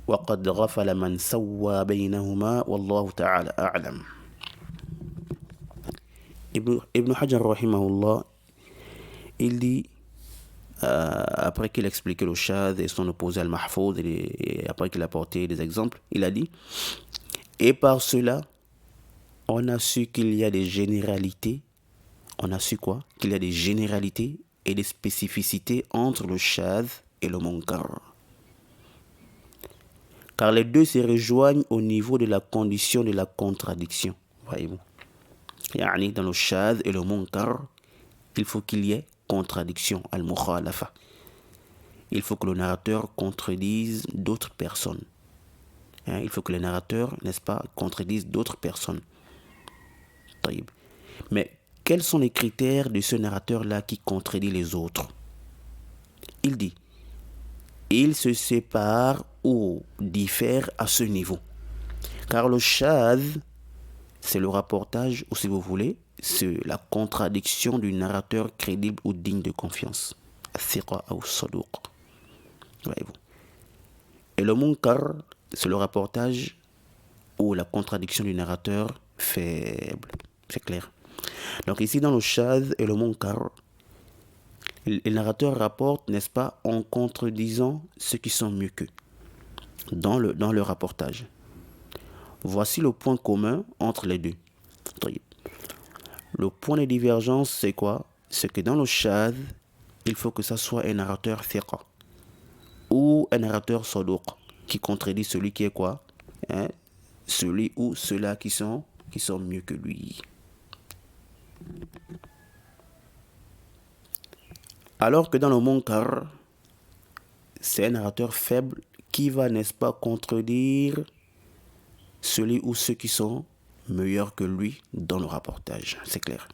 وقد غفل من سوى بينهما والله تعالى أعلم. Ibn Hajar rahimahullah, il dit après qu'il a expliqué le shadh et son opposé al-mahfouz et après qu'il a apporté des exemples, il a dit et par cela on a su qu'il y a des généralités. On a su quoi? Qu'il y a des généralités et des spécificités entre le shadh et le munkar. Car les deux se rejoignent au niveau de la condition de la contradiction. Voyez-vous? Yani dans le shadh et le munkar, il faut qu'il y ait contradiction, al-mukhalafa. Il faut que le narrateur contredise d'autres personnes. Il faut que le narrateur, n'est-ce pas, contredise d'autres personnes. Mais quels sont les critères de ce narrateur-là qui contredit les autres? Il dit, il se sépare ou diffère à ce niveau. Car le shadh, c'est le rapportage, ou si vous voulez, c'est la contradiction du narrateur crédible ou digne de confiance. Thiqa ou saduq. Voyez-vous. Et le munkar, c'est le rapportage ou la contradiction du narrateur faible. C'est clair. Donc ici, dans le shadh et le munkar, le narrateur rapporte, n'est-ce pas, en contredisant ceux qui sont mieux qu'eux dans le rapportage. Voici le point commun entre les deux. Le point de divergence, c'est quoi? C'est que dans le shadh, il faut que ça soit un narrateur thiqa ou un narrateur saduq qui contredit celui qui est quoi? Celui ou ceux-là qui sont mieux que lui. Alors que dans le munkar, c'est un narrateur faible qui va, n'est-ce pas, contredire celui ou ceux qui sont meilleurs que lui dans le rapportage. C'est clair.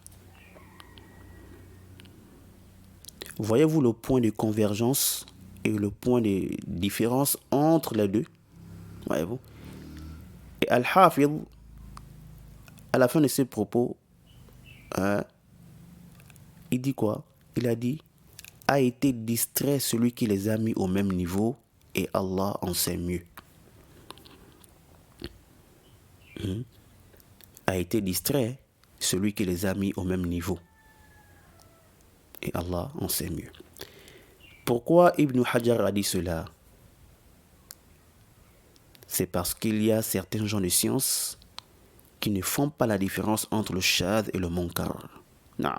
Voyez-vous le point de convergence et le point de différence entre les deux? Voyez-vous? Et Al-Hafidh, à la fin de ses propos, il dit quoi? Il a dit, a été distrait celui qui les a mis au même niveau et Allah en sait mieux. A été distrait celui qui les a mis au même niveau et Allah en sait mieux. Pourquoi Ibn Hajar a dit cela? C'est parce qu'il y a certains gens de science qui ne font pas la différence entre le shadh et le munkar. Non.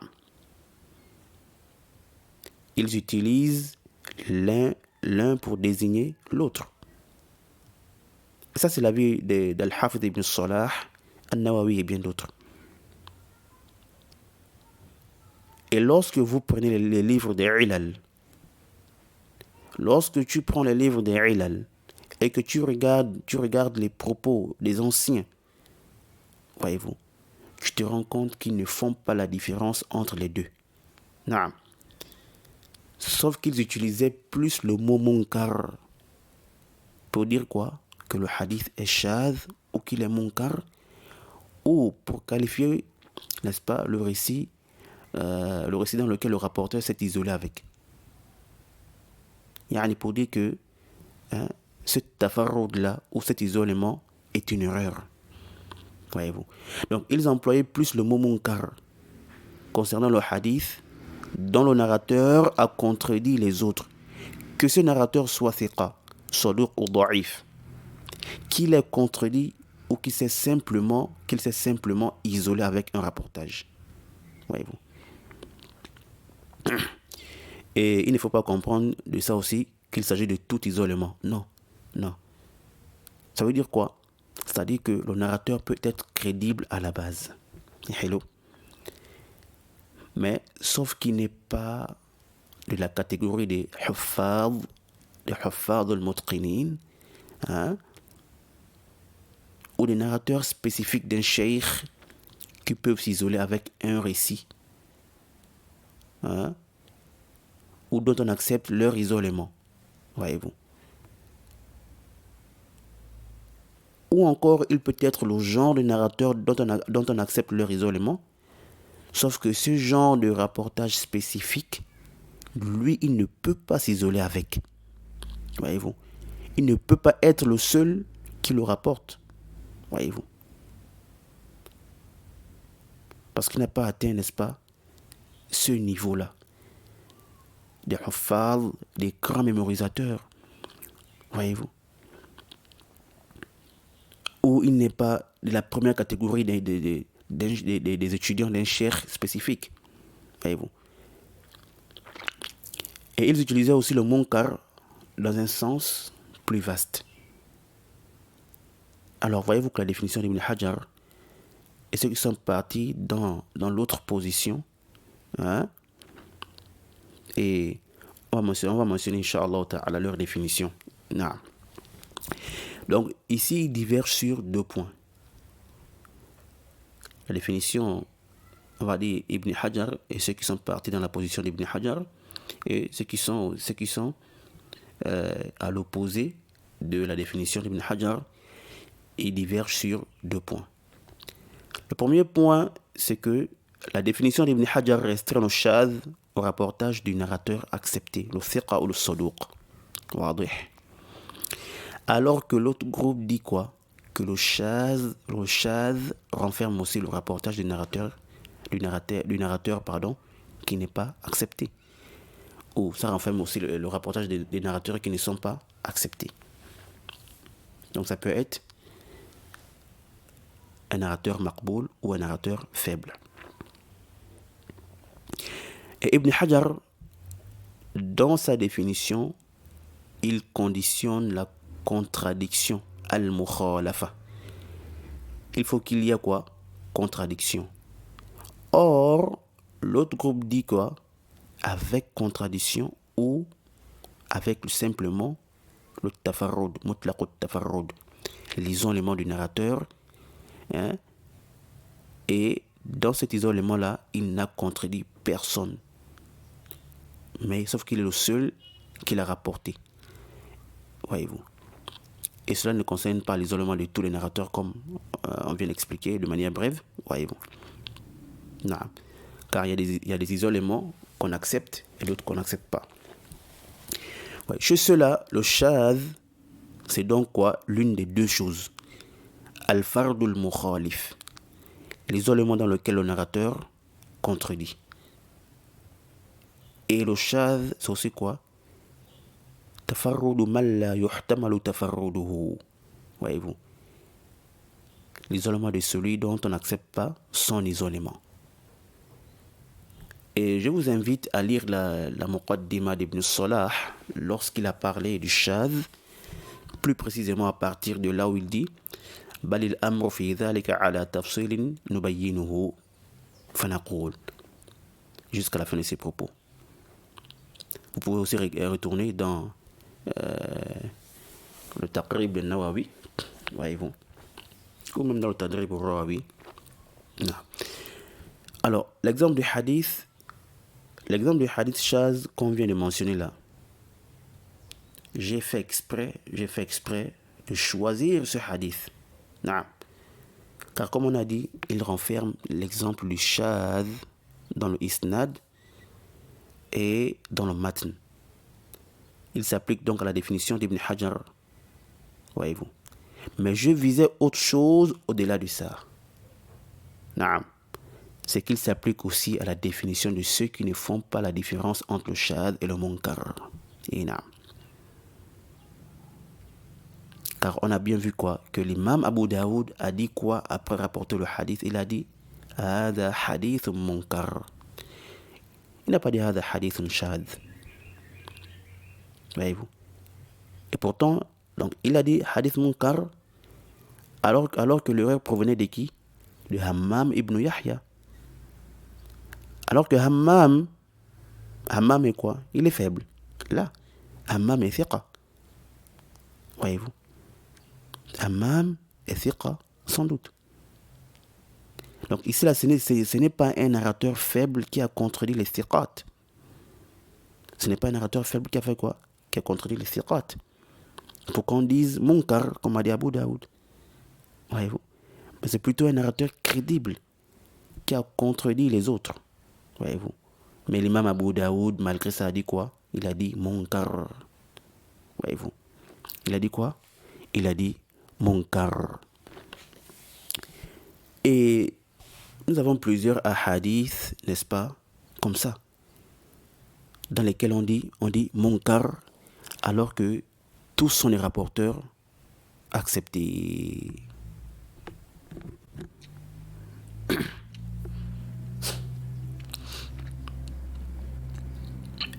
Ils utilisent l'un pour désigner l'autre. Et ça, c'est l'avis d'Al-Hafidh ibn Salah, An-Nawawi et bien d'autres. Et lorsque vous prenez les livres des Ilal, lorsque tu prends les livres des Ilal et que tu regardes les propos des anciens, voyez-vous, tu te rends compte qu'ils ne font pas la différence entre les deux. Non. Sauf qu'ils utilisaient plus le mot munkar pour dire quoi? Que le hadith est shadh ou qu'il est munkar, ou pour qualifier, n'est-ce pas, le récit dans lequel le rapporteur s'est isolé avec. Yani pour dire que ce tafarrud-là ou cet isolement est une erreur. Voyez-vous. Donc ils employaient plus le mot munkar concernant le hadith dont le narrateur a contredit les autres, que ce narrateur soit thiqa, saduq ou da'if, qu'il ait contredit ou qu'il s'est simplement isolé avec un rapportage. Voyez-vous. Et il ne faut pas comprendre de ça aussi qu'il s'agit de tout isolement. Non, non. Ça veut dire quoi? C'est-à-dire que le narrateur peut être crédible à la base. Hello. Mais sauf qu'il n'est pas de la catégorie des huffaz al-mutqinin, hein, ou des narrateurs spécifiques d'un cheikh qui peuvent s'isoler avec un récit, hein, ou dont on accepte leur isolement, voyez-vous. Ou encore, il peut être le genre de narrateur dont on accepte leur isolement, sauf que ce genre de rapportage spécifique, lui, il ne peut pas s'isoler avec. Voyez-vous. Il ne peut pas être le seul qui le rapporte. Voyez-vous. Parce qu'il n'a pas atteint, n'est-ce pas, ce niveau-là. Des huffaz, des grands mémorisateurs. Voyez-vous. Ou il n'est pas de la première catégorie des étudiants d'un cheikh spécifique. Voyez-vous. Et ils utilisaient aussi le munkar dans un sens plus vaste. Alors, voyez-vous que la définition d'Ibn Hajar et ceux qui sont partis dans l'autre position, hein, et on va mentionner, Inch'Allah ta'ala, leur définition. Non. Donc, ici, ils divergent sur 2 points. La définition, on va dire, Ibn Hajar et ceux qui sont partis dans la position d'Ibn Hajar, et ceux qui sont à l'opposé de la définition d'Ibn Hajar, ils divergent sur 2 points. Le premier point, c'est que la définition d'Ibn Hajar restreint le shadh au rapportage du narrateur accepté, le thiqa ou le saduq. Alors que l'autre groupe dit quoi? Que le shadh renferme aussi le rapportage du narrateur qui n'est pas accepté. Ou ça renferme aussi le rapportage des narrateurs qui ne sont pas acceptés. Donc ça peut être un narrateur maqboul ou un narrateur faible. Et Ibn Hajar, dans sa définition, il conditionne la contradiction al-mukhalafa. Il faut qu'il y ait quoi? Contradiction. Or, l'autre groupe dit quoi? Avec contradiction ou avec simplement le tafarrud, mutlaq al-tafarrud, l'isolement du narrateur, hein? Et dans cet isolement-là, il n'a contredit personne. Mais sauf qu'il est le seul qui l'a rapporté. Voyez-vous. Et cela ne concerne pas l'isolement de tous les narrateurs comme on vient d'expliquer de manière brève. Voyez-vous. Non. Car il y a des isolements qu'on accepte et d'autres qu'on n'accepte pas. Ouais. Chez ceux-là, le shadh, c'est donc quoi? L'une des 2 choses. Al-fardul mukhalif. L'isolement dans lequel le narrateur contredit. Et le shadh, c'est aussi quoi? Tafarrudu man la yuhtamalu tafarruduhu. Voyez-vous. L'isolement de celui dont on n'accepte pas son isolement. Et je vous invite à lire la Muqaddima d'Ibn Salah lorsqu'il a parlé du shadh, plus précisément à partir de là où il dit Balil amru fi dhalika ala tafsilin nubayyinuhu fanaqul, jusqu'à la fin de ses propos. Vous pouvez aussi retourner dans le Taqrib de Nawawi, voyez-vous, ou même dans le Tadrib al-Rawawi. Alors, l'exemple du hadith shadh qu'on vient de mentionner là, j'ai fait exprès de choisir ce hadith. Car comme on a dit, il renferme l'exemple du shadh dans le isnad et dans le matn. Il s'applique donc à la définition d'Ibn Hajar. Voyez-vous. Mais je visais autre chose au-delà de ça. C'est qu'il s'applique aussi à la définition de ceux qui ne font pas la différence entre le shadh et le munkar. Car on a bien vu quoi? Que l'imam Abu Daoud a dit quoi après rapporter le hadith? Il a dit Hada hadith munkar. Il n'a pas dit Hada hadith shadh. Voyez-vous. Et pourtant, donc, il a dit hadith munkar alors que l'erreur provenait de qui? De Hammam ibn Yahya. Alors que Hammam est quoi? Il est faible. Là, Hammam est thiqa. Voyez-vous? Hammam est thiqa, sans doute. Donc ici, là, ce n'est pas un narrateur faible qui a contredit les thiqat. Ce n'est pas un narrateur faible qui a fait quoi? Qui a contredit les thiqat. Pour qu'on dise munkar, comme a dit Abu Daoud. Voyez-vous? Mais c'est plutôt un narrateur crédible qui a contredit les autres. Voyez-vous? Mais l'imam Abu Daoud, malgré ça, a dit quoi? Il a dit munkar. Voyez-vous? Il a dit quoi? Il a dit munkar. Et nous avons plusieurs ahadiths, n'est-ce pas? Comme ça. Dans lesquels on dit munkar, alors que tous sont les rapporteurs acceptés.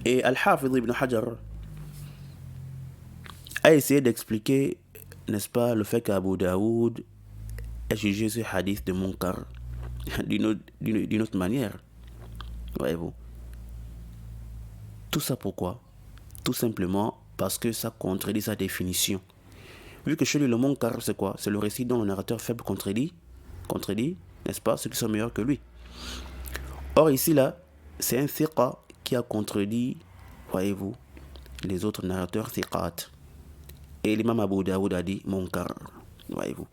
Et Al-Hafidh ibn Hajar a essayé d'expliquer, n'est-ce pas, le fait qu'Abu Daoud ait jugé ce hadith de munkar d'une autre manière. Voyez-vous? Tout ça pourquoi? Tout simplement parce que ça contredit sa définition. Vu que chez lui, le munkar, c'est quoi? C'est le récit dont le narrateur faible contredit, n'est-ce pas, ceux qui sont meilleurs que lui. Or ici, là, c'est un thiqa qui a contredit, voyez-vous, les autres narrateurs thiqat. Et l'imam Abu Daoud a dit munkar, voyez-vous.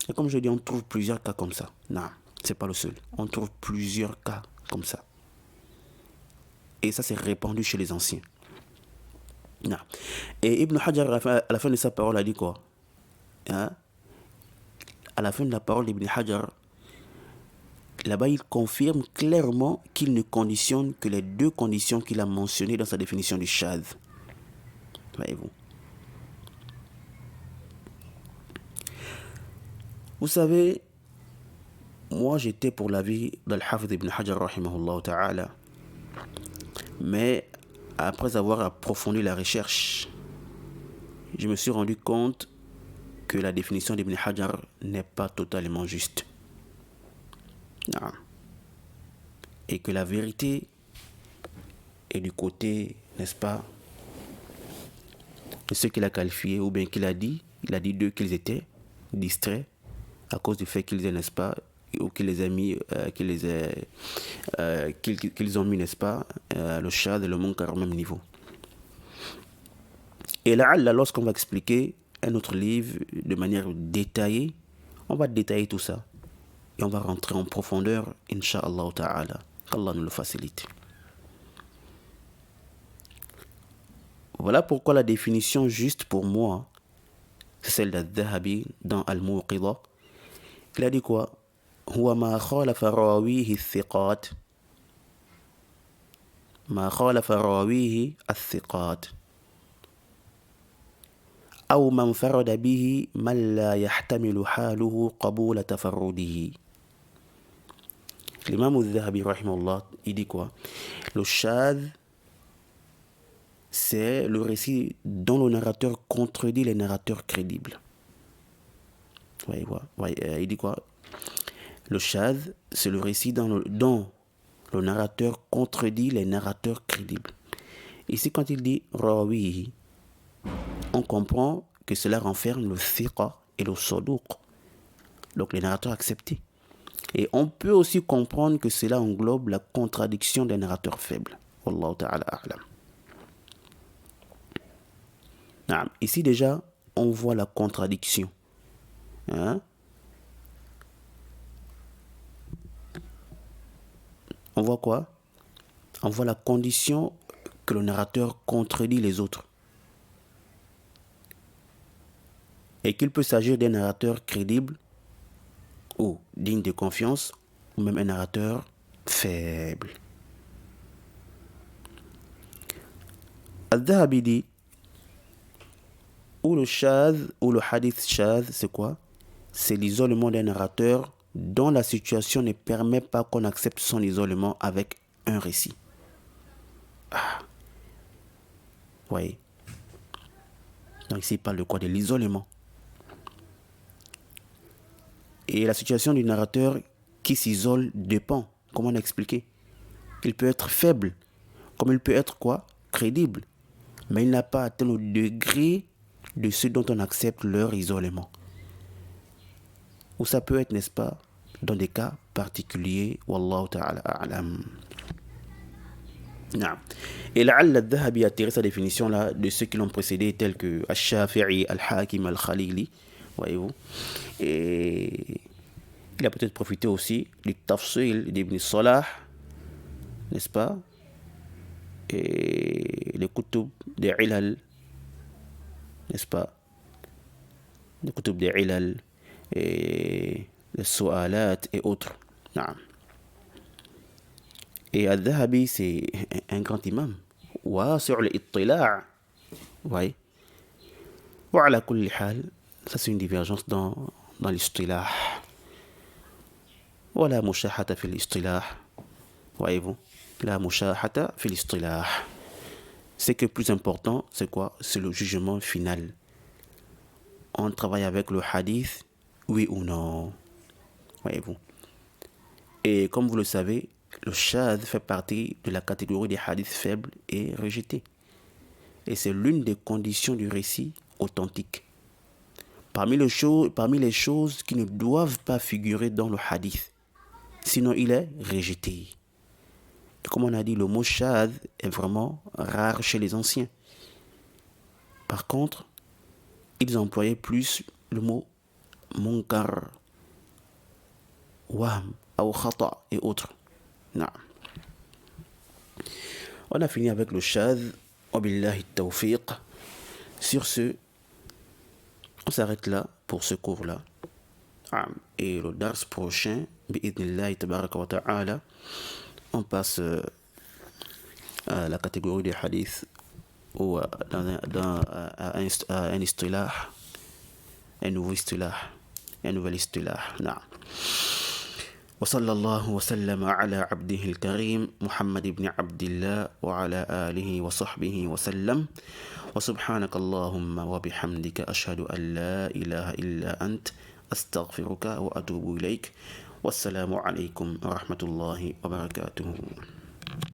Et comme je dis, on trouve plusieurs cas comme ça. Non, c'est pas le seul. On trouve plusieurs cas comme ça. Et ça, c'est répandu chez les anciens. Non. Et Ibn Hajar, à la fin de sa parole, a dit quoi? À la fin de la parole d'Ibn Hajar, là-bas, il confirme clairement qu'il ne conditionne que les deux conditions qu'il a mentionnées dans sa définition du shadh. Voyez-vous. Vous savez, moi j'étais pour l'avis d'Al-Hafidh ibn Hajar rahimahullah ta'ala. Mais après avoir approfondi la recherche, je me suis rendu compte que la définition d'Ibn Hajar n'est pas totalement juste. Non. Et que la vérité est du côté, n'est-ce pas, de ceux qu'il a qualifiés ou bien qu'il a dit. Il a dit d'eux qu'ils étaient distraits à cause du fait qu'ils, n'est-ce pas, ou qu'il les a mis, qu'ils ont mis, n'est-ce pas, le shadh et le munkar au même niveau. Et là, lorsqu'on va expliquer un autre livre de manière détaillée, on va détailler tout ça. Et on va rentrer en profondeur, Inch'Allah ta'ala. Qu'Allah nous le facilite. Voilà pourquoi la définition juste pour moi, c'est celle d'Al-Dhahabi dans Al-Muqidha. Il a dit quoi? هو ما خالف راويه الثقات ما خالف راويه الثقات أو ما انفرد به من لا يحتمل حاله قبول تفرده. L'imam al-Dhahabi rahimahullah, il dit quoi? Le shadh, c'est le récit dont le narrateur contredit les narrateurs crédibles. Voyez, il dit quoi? Le shadh, c'est le récit dont le narrateur contredit les narrateurs crédibles. Ici, quand il dit rawihi, on comprend que cela renferme le thiqa et le saduq, donc les narrateurs acceptés. Et on peut aussi comprendre que cela englobe la contradiction des narrateurs faibles. Wallahu ta'ala a'lam. Ici déjà, on voit la contradiction. On voit quoi? On voit la condition que le narrateur contredit les autres. Et qu'il peut s'agir d'un narrateur crédible ou digne de confiance, ou même un narrateur faible. Al-Dhahabi dit, ou le shadh, ou le hadith shadh, c'est quoi? C'est l'isolement d'un narrateur dont la situation ne permet pas qu'on accepte son isolement avec un récit. Voyez. Donc ici, il parle de quoi? De l'isolement. Et la situation du narrateur qui s'isole dépend. Comment on a expliqué? Il peut être faible, comme il peut être quoi? Crédible. Mais il n'a pas atteint le degré de ceux dont on accepte leur isolement. Ou ça peut être, n'est-ce pas, dans des cas particuliers. Wallahu ta'ala a'lam. Non. Et l'Al al-Dhahabi a tiré sa définition là de ceux qui l'ont précédé, tels que Al-Shafi'i, Al-Hakim, Al-Khalili. Voyez-vous. Et il a peut-être profité aussi du Tafsil d'Ibn Salah, n'est-ce pas? Et les Kutub des Ilal, n'est-ce pas? Les Kutub des Ilal, et les Su'alat et autres. Non. Et Al-Dhahabi, c'est un grand imam. Sur l'ittila'. Oui. Wa ala kulli hal, ça c'est une divergence dans l'istilah. Wa la mushahata fi l'istilah. Voyez-vous? La mushahata fi l'istilah. C'est que le plus important, c'est quoi? C'est le jugement final. On travaille avec le hadith, oui ou non? Voyez-vous? Et comme vous le savez, le shadh fait partie de la catégorie des hadiths faibles et rejetés. Et c'est l'une des conditions du récit authentique. Parmi les choses qui ne doivent pas figurer dans le hadith, sinon il est rejeté. Et comme on a dit, le mot shadh est vraiment rare chez les anciens. Par contre, ils employaient plus le mot munkar, wahm, ou khata et autres. Non. On a fini avec le shadh. Wabillahi tawfiq. Sur ce, on s'arrête là pour ce cours-là. Et le dars prochain, bi'idnillahi tabaraka wa ta'ala, on passe à la catégorie des hadiths ou dans un istilah, un nouveau istilah, un nouvel istilah. Non. وصلى الله وسلم على عبده الكريم محمد بن عبد الله وعلى آله وصحبه وسلم وسبحانك اللهم وبحمدك أشهد أن لا إله إلا أنت أستغفرك وأتوب إليك والسلام عليكم ورحمة الله وبركاته.